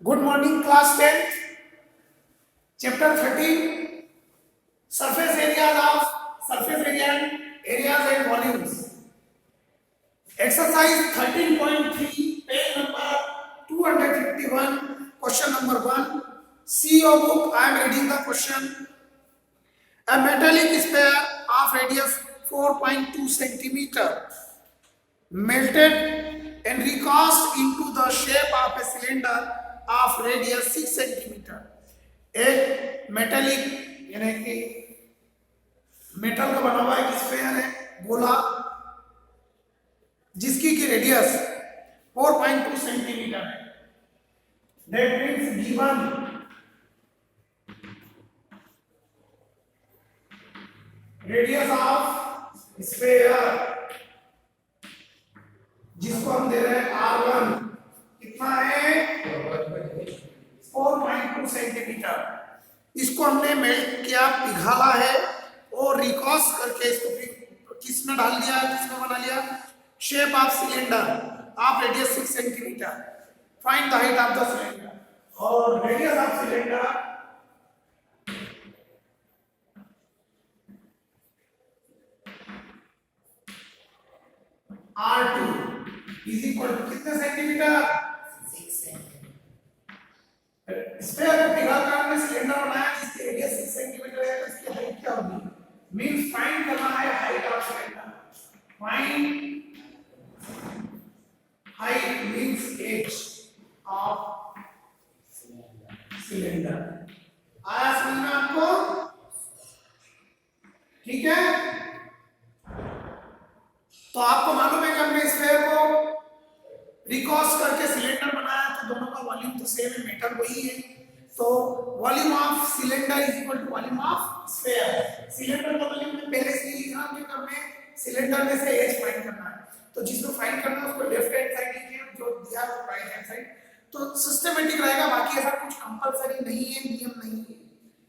Good morning, class 10th, chapter 13, surface areas and volumes. Exercise 13.3, page number 251, question number 1. See your book, I am reading the question. A metallic sphere of radius 4.2 centimeter melted and recast into the shape of a cylinder of radius 6 centimeter. एक metallic यानी कि metal का बना हुआ एक sphere है, गोला, जिसकी की रेडियस 4.2 सेंटीमीटर है. That means given radius of sphere जिसको हम दे रहे हैं R1 कितना है 4.2 सेंटीमीटर. इसको हमने मेल्ट किया, पिघाला है और रिकॉस्ट करके इसको किसमें डाल दिया, किसमें बना लिया, shape of cylinder of radius 6 centimetre. Find the height of the cylinder. और radius of cylinder R2 is equal to कितने सेंटीमीटर 6 सेंटीमीटर. स्फीयर को पिघाल कर हमने सिलेंडर बनाया जिसकी रेडियस 6 सेंटीमीटर है, तो इसकी हाइट क्या होगी. मींस फाइंड करना है height of cylinder. Find height means edge of cylinder. आया समझ में आपको? ठीक है. तो आपको मालूम है कि हमने स्फीयर को रिकॉस्ट करके सिलेंडर बनाया, तो दोनों का वॉल्यूम तो सेम है, मेटल वही है. तो volume of cylinder is equal to volume of sphere. Cylinder का वॉल्यूम में पहले से ही लिखा है कि हमें सिलेंडर में से एज फाइंड करना है. तो जिसको फाइंड करना है उसको लेफ्ट हैंड साइड लिखिए, जो दिया है राइट हैंड साइड. तो सिस्टमैटिक रहेगा, बाकी ऐसा कुछ कंपलसरी नहीं है, नियम नहीं है.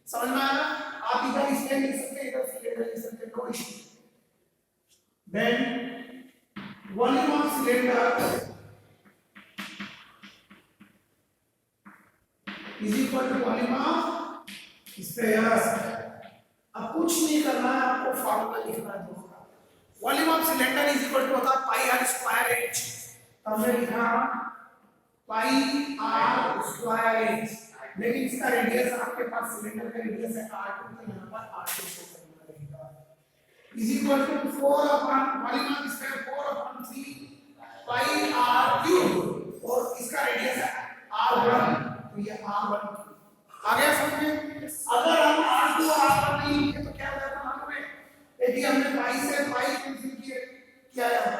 समझ में आया? आप इधर इसमें लिख सकते हैं, इधर सिलेंडर लिख सकते हैं, no issue. Then volume of cylinder is equal to volume of sphere. अब कुछ नहीं करना है, आपको फॉर्मूला लिखना है दोनों का. Volume of cylinder is equal to होता है पाई आर स्क्वायर एच. हमने लिखा पाई आर स्क्वायर एच, लेकिन इसका रेडियस आपके पास सिलेंडर का रेडियस है r2, तो यहाँ पर r2 शो करना रहेगा. is equal to 4 upon volume of sphere 4 upon 3 pi r cube, और इसका रेडियस है r1, तो ये r1 आ गया समझ में. अगर हम r2 और r1 नहीं लिखे तो क्या हो जाता मालूम है, यदि हमने पाई से पाई कैंसिल किया जाता,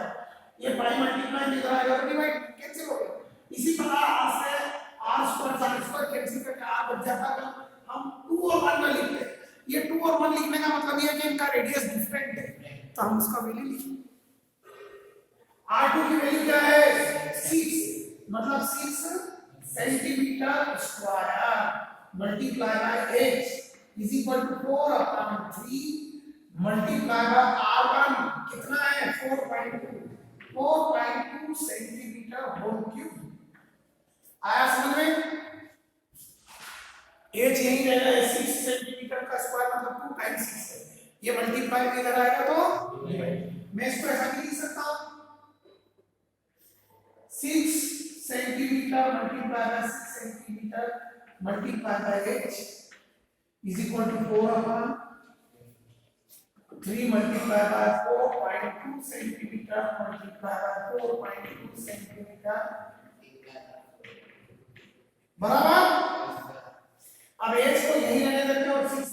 ये पाई मल्टीप्लाई में इधर आएगा, डिवाइड कैंसिल हो गया. इसी प्रकार r से r स्क्वायर कैंसिल करके r बच जाता है. हम 2 और 1 ना लिखते, ये 2 और 1 लिखने का मतलब ये है कि इनका रेडियस डिफरेंट है, तो हम उसका वैल्यू लिखेंगे. R2 की वैल्यू क्या है 6, मतलब 6 centimetre square multiply by h is equal to 4 upon 3 multiply by r1 कितना है 4.2 सेंटीमीटर होल क्यूब. आया समझ में? एच यही रहेगा, 6 सेंटीमीटर का स्क्वायर मतलब 2 टाइम्स 6 है. ये मल्टीप्लाई में इधर आएगा तो मैं इसको ऐसा भी लिख सकता हूं 6 centimetre multiply by 6 centimetre multiply by h is equal to 4 upon 3 multiply by 4.2 centimetre multiply by 4.2 centimetre बराबर. अब एज को यही रहने देते हैं और 6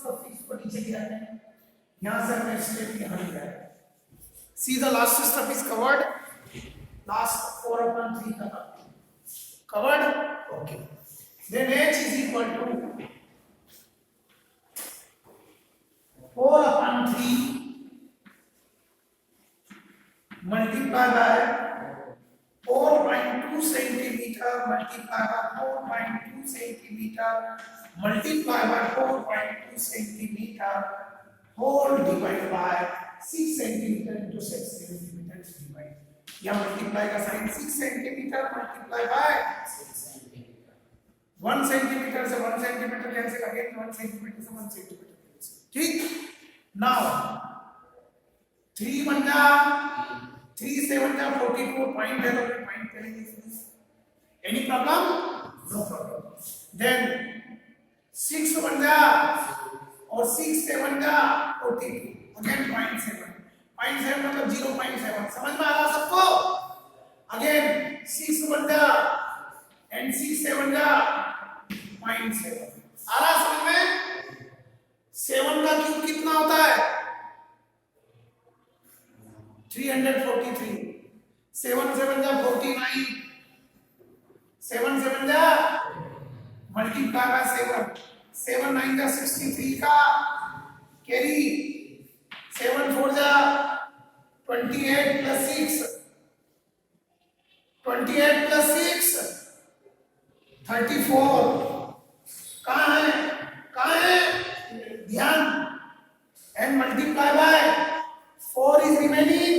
को नीचे गिराते हैं. यहां से हमने स्टेप यहां लिया है. See the last step is covered. Last 4 upon 3 का covered. Okay. Then h is equal to 4 upon 3 multiply by 4.2 centimetre multiply by 4.2 centimetre multiply by 4.2 centimetre whole divide by 6 centimetre into 6 centimetre divide. या multiply का sign 6 centimetre multiply by 6 centimetre 1 centimetre से 1 centimetre cancel, again 1 centimetre से 1 centimetre cancel, ठीक। Now 3 बन जा 3 से 1 जा 42 point है तो फिर पॉइंट करेंगे इसमें, any problem, no problem. Then 6 बन जा और 6 से 1 जा 42, अगेन 0.7 मतलब 0.7, समझ में आ रहा सबको। अगेन 6 बन जा एंड 6 से 1 जा 0.7, आ रहा समझ में। 7 का क्यूब कितना होता है 343, 7 से 1 जा 49, 7 से 1 जा मल्टीप्लाई बाय 7, 7 9 जा 63 का कैरी, 7 4 जा 28 प्लस 6, 28 प्लस 6 34, कहाँ है ध्यान, and multiply by 4 is remaining,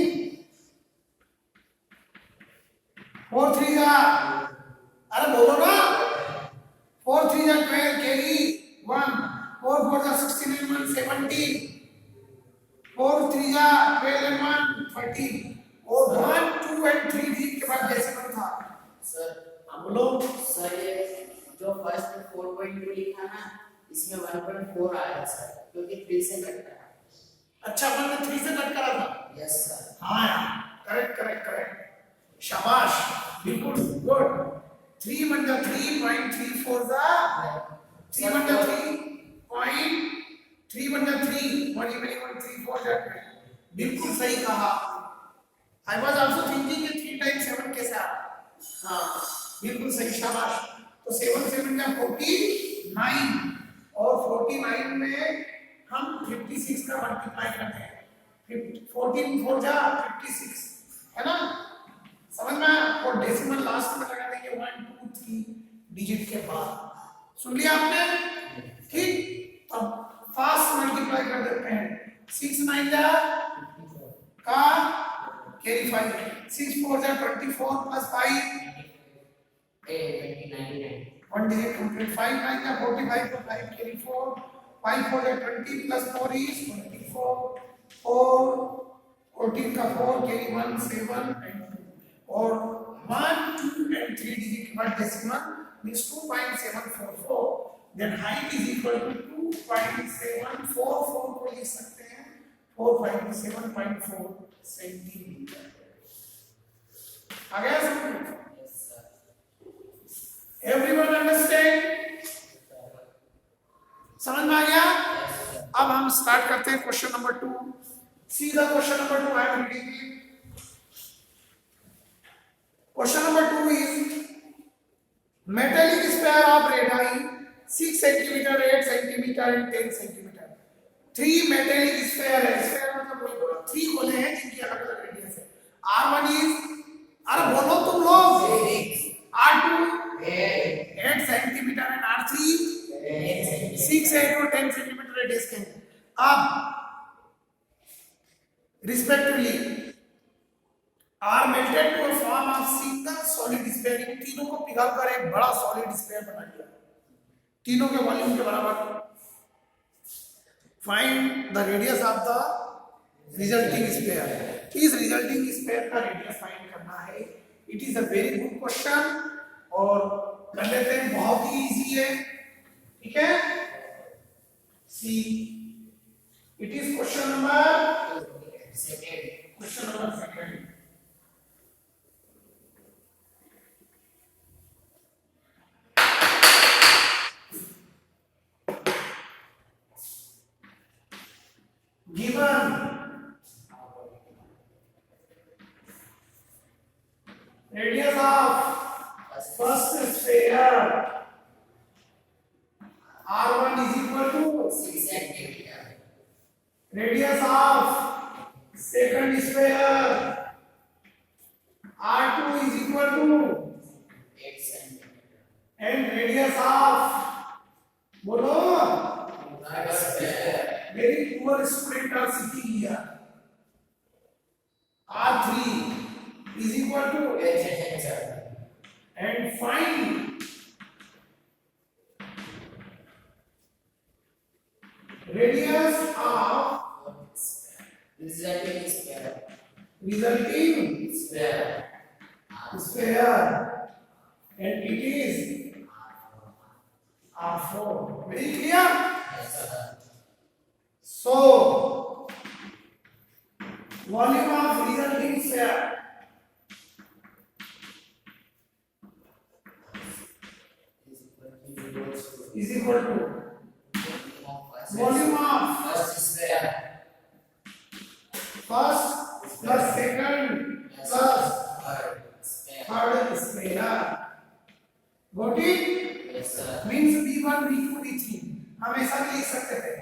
4 3 जा, अरे बोलो ना, 4 3 जा 12 कैरी 1, 4 4 जा 16 1 17, 4 3 जा 12 and 1 13, और 1 2 and 3 डी के बाद डेसिमल था सर। अब बोलो सर ये जो फर्स्ट में 4.2 लिखा ना, इसमें 1.4 आया सर, क्योंकि 3 से कट करा। अच्छा, मैंने 3 से कट करा था। Yes sir. हाँ यार, करेक्ट करेक्ट करेक्ट, शाबाश, बिल्कुल गुड। 3 बन जा 3.34 जा 3 बन जा 3 बन जा 3 1 इवनिंग 1 3 4 जा, बिल्कुल सही कहा। आई वाज आल्सो थिंकिंग कि 3 टाइम्स 7 कैसे आ, हाँ बिल्कुल सही, शाबाश। तो 7 7 जा 49 और 49 में हम 56 का मल्टीप्लाई करते हैं, 14 4 जा 56, है ना, समझ में आया। और डेसिमल लास्ट में लगा देंगे 1 2 3 डिजिट के बाद, सुन लिया आपने, ठीक। अब फास्ट मल्टीप्लाई कर देते हैं, 6 9 जा का कैरी 5, 6 4 जा 24 प्लस 5 29 1 डिजिट कंप्लीट, 5 9 जा 45 प्लस 5 कैरी 4, 5 4 जा 20 प्लस 4 इज 24, 4 14 का 4 कैरी 1 7 एंड 2, और 1 2 and 3 डिजिट के बाद decimal means 2.744, then height is equal to 2.744 को लिख सकते हैं 4.7.4 सेंटीमीटर। आ गया समझ? Yes sir. Everyone understand? समझ में आ गया? अब हम स्टार्ट करते हैं क्वेश्चन नंबर 2। सीधा question number 2 I am reading it. Question number 2 is metallic sphere of radii 6 cm, 8 cm and 10 cm. 3 metallic sphere है, sphere मतलब 3 गोले हैं जिनकी अलग अलग रेडियस है। R1 is, अरे बोलो तुम लोग, R2 8 cm and R3 6 8 और 10 cm रेडियस के हैं। अब respectively are melted to a form of single solid sphere, इन तीनों को पिघल कर एक बड़ा सॉलिड स्फीयर बना दिया, तीनों के वॉल्यूम के बराबर। Find the radius of the resulting sphere. इस रिजल्टिंग स्फीयर का रेडियस फाइंड करना है। It is a very good question और कर लेते हैं, बहुत ही इजी है, ठीक है। See it is question number second. Given radius of first sphere R1 is equal to 6 cm. radius of second sphere R2 is equal to 8 cm. and radius of, बोलो, Third sphere. very poor student are sitting here. R3 is equal to 8 cm. and find radius of resulting sphere sphere and it is R4. Very clear? yes sir So volume of resulting sphere is equal to volume of first sphere first plus second plus third sphere third sphere. Got it? yes sir Means V1, V2, V3 हम ऐसा भी लिख सकते थे.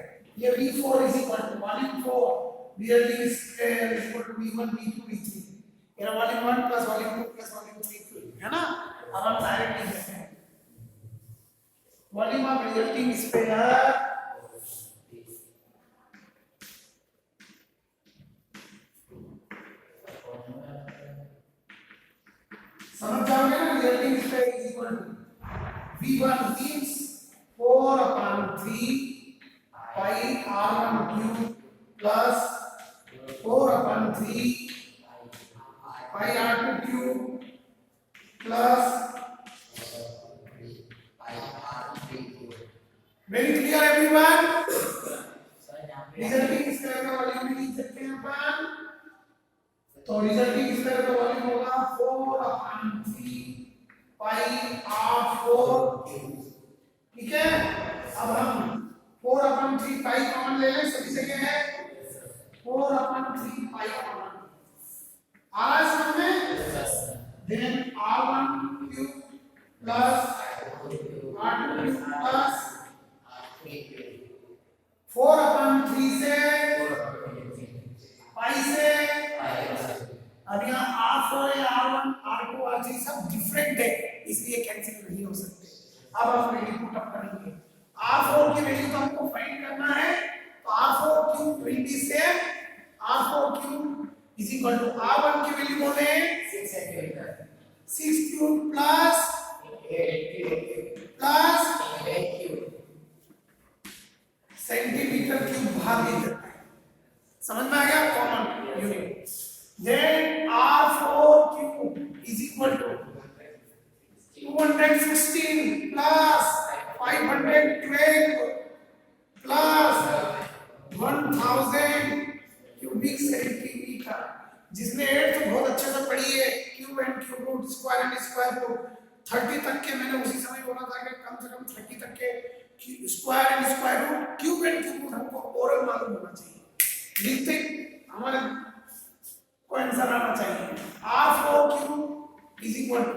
ये V4 is equal to volume 4 resulting sphere is equal to V1, V2, V3. ये volume 1 plus volume 2 plus volume 3 है ना? अब हम डायरेक्ट लिख सकते हैं. Volume of resulting sphere समझ जाओगे ना. Resulting square is equal to v1 means 4 upon 3 pi r1 cube plus 4 upon 3 pi r2 cube plus very clear everyone. Resulting square का वॉल्यूम लिख सकते हैं अपन. तो रिजल्टिंग स्क्वायर का वॉल्यूम होगा 4 upon 3 pi r4 ठीक है. अब हम 4 upon 3 pi कॉमन ले लें. सभी जगह है 4 upon 3 pi कॉमन आ रहा है समझ में. then r1 cube plus r2 cube plus 4 upon 3 से pi से अब यहाँ R4 है, R1, R2, R3 सब डिफरेंट है इसलिए कैंसिल नहीं हो सकते. अब हम वैल्यू पुट अप करेंगे. R4 की वैल्यू तो हमको फाइंड करना है. तो R4 cube will be same. R4 cube is equal to R1 की वैल्यू बोले 6 cube plus 8 cube centimetre cube भाग लीटर. समझ में आ गया common unit. then R4 cube is equal to 216 plus 512 plus 1000 cubic centimeter. जिसने 8 तो बहुत अच्छे से पढ़ी है. Cube and cube root square and square root 30 तक के मैंने उसी समय बोला था कि कम से कम 30 तक के square and square root cube and cube root हमको ओरल मालूम होना चाहिए. लिखते हमारे को आंसर आना चाहिए. R4 cube is equal to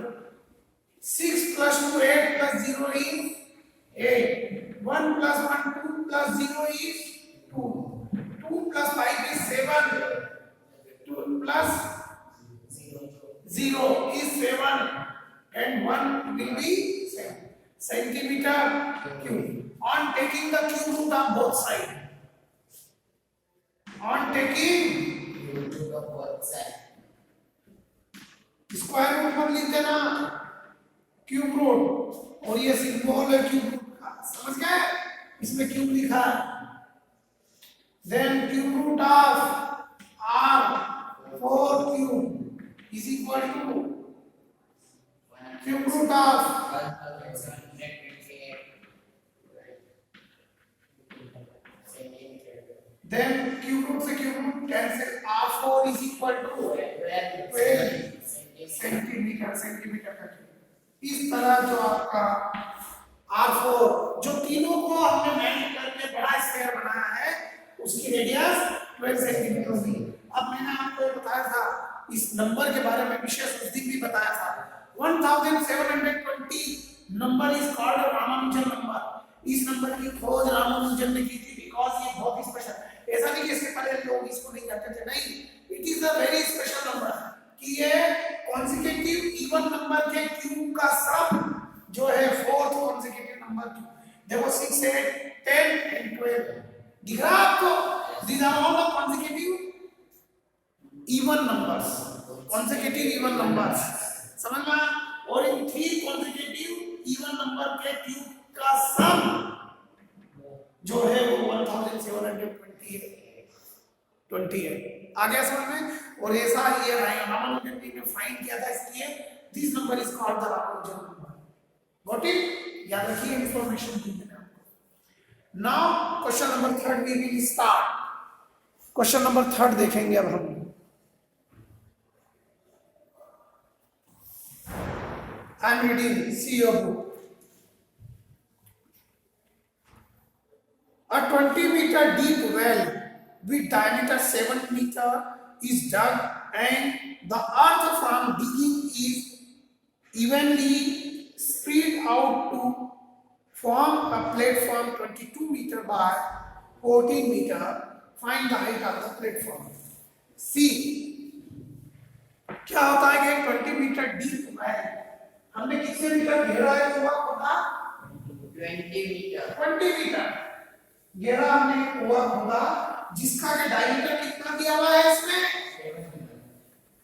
6 plus 2 8 plus 0 is 8. 1 plus 1 2 plus 0 is 2. 2 plus 5 is 7. 2 plus 0 is 7 and 1 will be 7 centimeter cube. On taking the cube root of both sides. On taking square root मत लिख देना cube root. और ये symbol है cube root का. समझ गए. इसमें क्यूब लिखा है. Then cube root of R4 cube is equal to cube root of 1728 then cube root से cube root cancel. R4 is equal to 12 centimetre का क्यूब. इस तरह जो आपका R4 जो तीनों को हमने मैच करके बड़ा स्फीयर बनाया है उसकी रेडियस 12 सेंटीमीटर होगी. अब मैंने आपको बताया था इस नंबर के बारे में विशेष उस दिन भी बताया था. 1720 number is called Ramanujan number. इस नंबर की खोज रामानुजन ने की थी बिकॉज़ ये बहुत ही स्पेशल है. ऐसा नहीं कि इसके पहले लोग इसको नहीं जानते थे. नहीं, it is a very special number कि ये कॉन्सेक्यूटिव इवन नंबर के क्यूब का सम जो है फोर्थ कॉन्सेक्यूटिव नंबर क्यूब. देखो 6 8 10 and 12 दिख रहा है आपको. these are all the consecutive even numbers. consecutive even numbers समझ में. और इन 3 consecutive even नंबर के क्यूब का सम जो है वो 1720 है। आ गया समझ में? और ऐसा ही है रामानुजन जी ने फाइंड किया था, इसलिए this number is called the Ramanujan number. Got it? याद रखिए इंफॉर्मेशन दी मैंने आपको। Now question number 3 we will start. Question number 3 देखेंगे अब हम। I am reading, see your book. A 20-meter deep well with diameter 7 meter is dug and the earth from digging is evenly spread out to form a platform 22 meter by 14 meter. Find the height of the platform. C. क्या होता है कि 20 metre deep well हमने कितने metre घेरा है कुआं खोदा? 20 मीटर। 20 मीटर गहरा हमने कुआं खोदा, जिसका के डायमीटर कितना दिया हुआ है इसमें?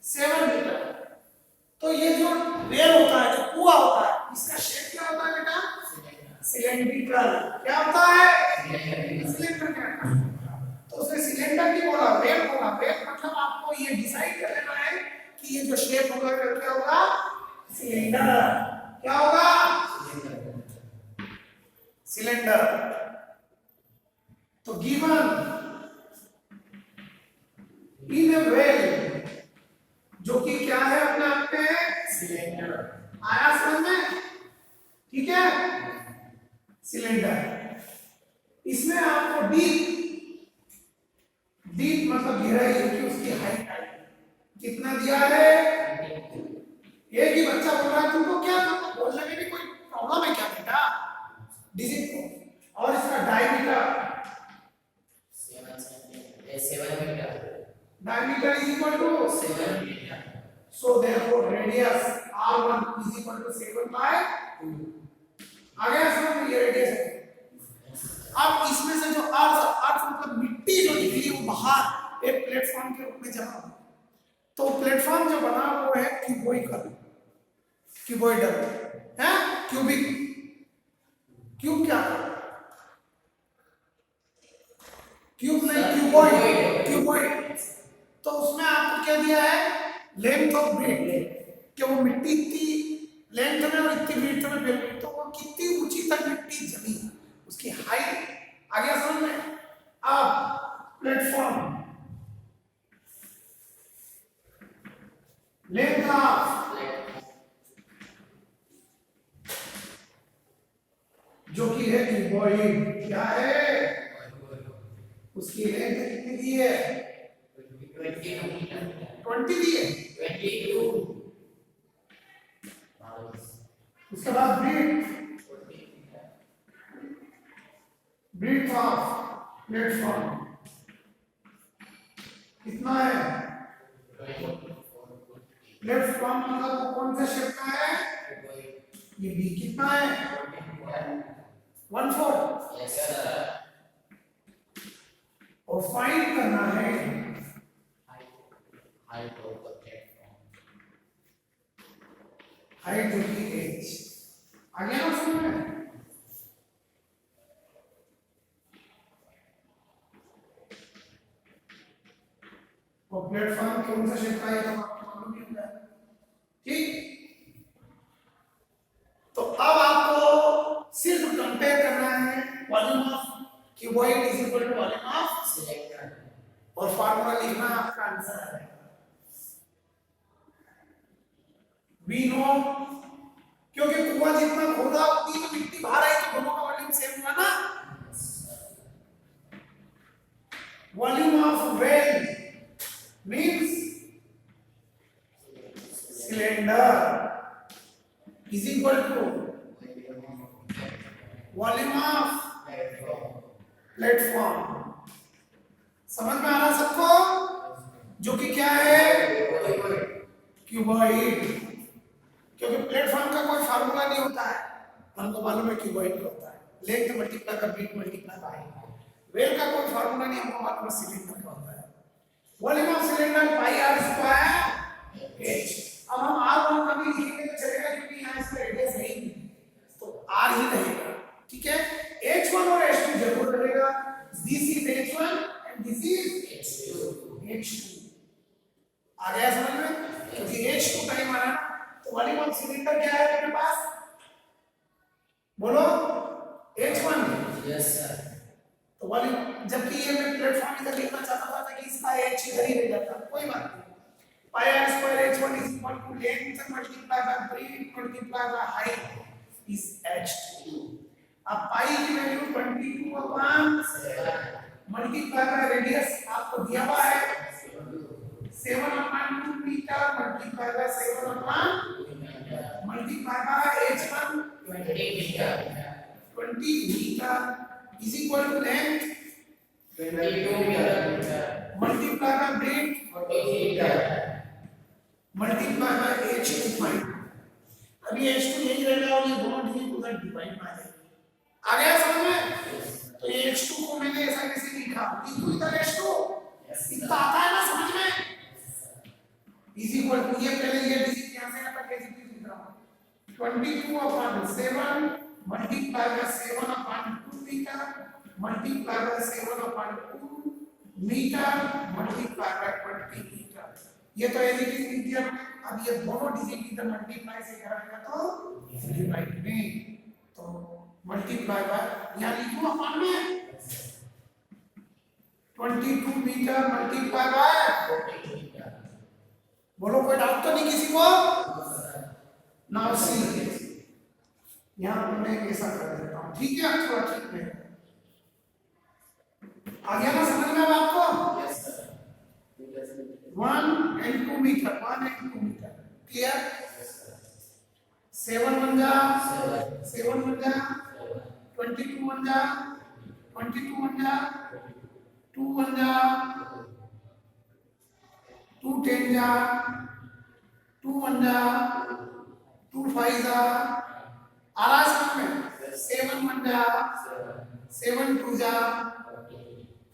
7 मीटर। तो ये जो वेल होता है, जो कुआं होता है, इसका शेप क्या होता है बेटा? सिलेंड्रिकल। क्या होता है? सिलेंडर। तो उसने सिलेंडर की बोला, वेल बोला। वेल मतलब आपको ये डिसाइड कर लेना है कि ये जो शेप होगा क्या होगा? सिलेंडर। क्या होगा? सिलेंडर। तो गिवन इन ए वेल, जो कि क्या है अपने आप में? सिलेंडर। आया समझ में? ठीक है, सिलेंडर। इसमें आपको डीप मतलब गहराई है कि उसकी हाइट कितना दिया है? एक ही बच्चा बोल रहा है तुमको क्या बोलने में भी कोई प्रॉब्लम है क्या बेटा? डिजिट को। और इसका diameter 7 metre. diameter is equal to 7 metre. so therefore radius r1 is equal to 7 by 2। आ गया समझ में? ये रेडियस है। अब इसमें से जो अर्थ मतलब मिट्टी जो निकली वो बाहर एक प्लेटफॉर्म के रूप में जमा, तो प्लेटफॉर्म जो बना वो है क्यूबॉइडल है। क्यूबिक क्यूब क्या? क्यूब नहीं, क्यूबॉइड। तो उसमें आपको क्या दिया है? लेंथ ऑफ ब्रेड, कि वो मिट्टी इतनी लेंथ में और इतनी ब्रेड में फैल गई, तो वो कितनी ऊंची तक मिट्टी जमी, उसकी हाइट। आ गया समझ में? अब प्लेटफॉर्म लेंथ ऑफ जो कि है क्यूबॉइड, क्या है? उसकी लेंथ कितनी दी है? 20 दी है। 22। उसके बाद ब्रीथ ऑफ प्लेटफॉर्म कितना है? प्लेटफॉर्म मतलब वो कौन सा शेप का है? ये बी कितना है? 1/4। Yes sir. और फाइंड करना है height of the platform. Height जो कि h। आ गया ना समझ में? और प्लेटफॉर्म कौन सा शेप का है तो आपको मालूम ही होगा। ठीक, तो अब आपको सिर्फ कंपेयर करना है volume of cuboid is equal to volume of cylinder, और फार्मूला लिखना है, आपका आंसर है। वी नो, क्योंकि कुआं जितना खोदा उतनी तो मिट्टी बाहर आई, तो दोनों का वॉल्यूम सेम हुआ ना। Volume of well means cylinder is equal to volume of platform. समझ में आ रहा सबको? जो कि क्या है? क्यूबॉइड। क्योंकि प्लेटफॉर्म का कोई फार्मूला नहीं होता है, हमको मालूम है क्यूबॉइड का होता है। लेंथ मल्टीप्लाई कर ब्रेथ मल्टीप्लाई बाय। वेल का कोई फार्मूला नहीं, हमको मालूम है सिलेंडर का होता है। Volume of cylinder pi are square h। अब हम r1 का भी लिखेंगे तो चलेगा, क्योंकि यहां इसमें रेडियस है ही नहीं, तो r ही रहेगा। ठीक है, h1 और h2 जरूर रहेगा, बोलो H1 Yes, sir. तो वाली जबकि ये मैं प्लेटफॉर्म इधर लिखना चाहता था ताकि इसका H इधर ही रह जाता, कोई बात नहीं। Pi are square H1 is equal to length multiplied by breadth multiplied by height is H2। अब पाई की वैल्यू 22/7 मल्टीप्लाई बाय रेडियस आपको दिया हुआ है 7/2 metre multiply by 7/2 multiply by H1 20 meter is equal to length 22 meter. multiplied by breadth 40 meter. multiplied by H2 point। अभी H2 यही रहेगा और ये दोनों डिग्री उधर डिवाइड में आ जाएंगे। आ गया समझ में? तो ये H2 को मैंने ऐसा कैसे लिखा? इनको इधर H2 इतना आता है ना समझ में? इज इक्वल टू ये पहले ये डिजिट यहाँ से यहाँ तक कैसे लिख रहा हूँ 22/7 multiplied by 7/2 meter multiplied by 7/2 meter multiplied by 20 meter। ये तो एज इट इज लिख दिया मैंने। अब ये दोनों डिजिट इधर मल्टीप्लाई से कराएगा तो डिवाइड में तो मल्टीप्लाई बाय यहाँ लिखूं अपन में 22 मीटर मल्टीप्लाई बाय 40 meter. बोलो कोई डाउट तो नहीं किसी को? नाउ सी यहाँ मैं ऐसा कर देता हूँ, ठीक है? थोड़ा ठीक है, आ गया ना समझ में अब आपको? Yes, sir. 1 and 2 meter clear? 7 1 जा 7 1 जा 22 1 जा 22 1 जा 2 1 जा 2 10 जा 2 1 जा 2 5 जा आ रहा है समझ में? 7 1 जा 7 2 जा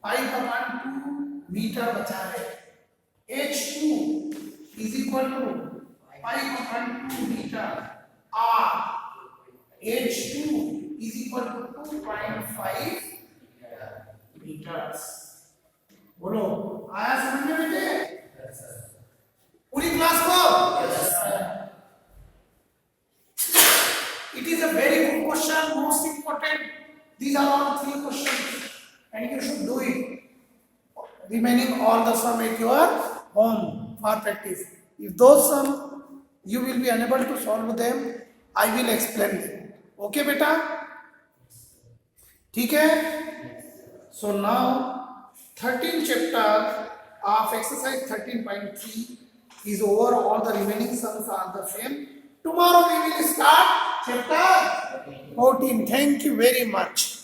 5/2 मीटर बचा है। H2 is equal to 5/2 meter or H2 is equal to 2.5 meters। बोलो आया समझ में बेटे? पूरी क्लास को? It is a very good question, most important। These are all 3 questions and you should do it, remaining all the sum at your home for practice। If those sum you will be unable to solve them, I will explain them। Okay beta? ठीक है? So now 13th chapter of exercise 13.3 is over। All the remaining sums are the same। Tomorrow we will start chapter 14। Thank you very much।